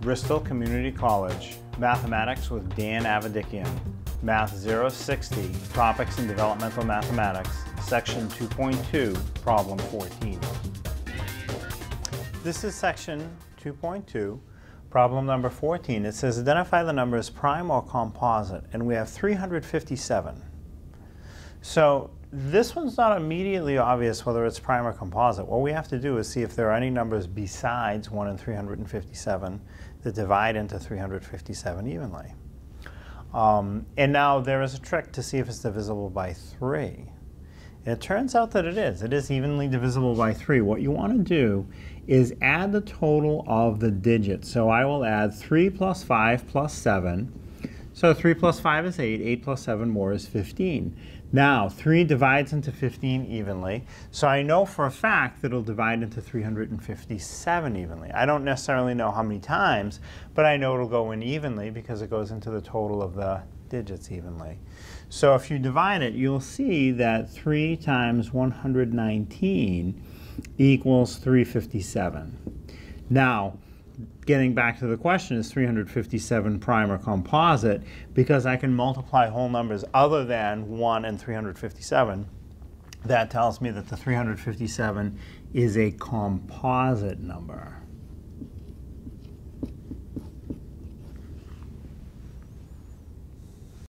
Bristol Community College, Mathematics with Dan Avedikian, Math 060, Topics in Developmental Mathematics, Section 2.2, Problem 14. This is Section 2.2, Problem number 14. It says identify the numbers prime or composite, and we have 357. So this one's not immediately obvious whether it's prime or composite. What we have to do is see if there are any numbers besides 1 and 357 that divide into 357 evenly. And now there is a trick to see if it's divisible by 3. And it turns out that it is. It is evenly divisible by 3. What you want to do is add the total of the digits. So I will add 3 plus 5 plus 7. So 3 plus 5 is 8. 8 plus 7 more is 15. Now, 3 divides into 15 evenly, so I know for a fact that it'll divide into 357 evenly. I don't necessarily know how many times, but I know it'll go in evenly because it goes into the total of the digits evenly. So if you divide it, you'll see that 3 times 119 equals 357. Now, getting back to the question, is 357 prime or composite? Because I can multiply whole numbers other than 1 and 357. That tells me that the 357 is a composite number.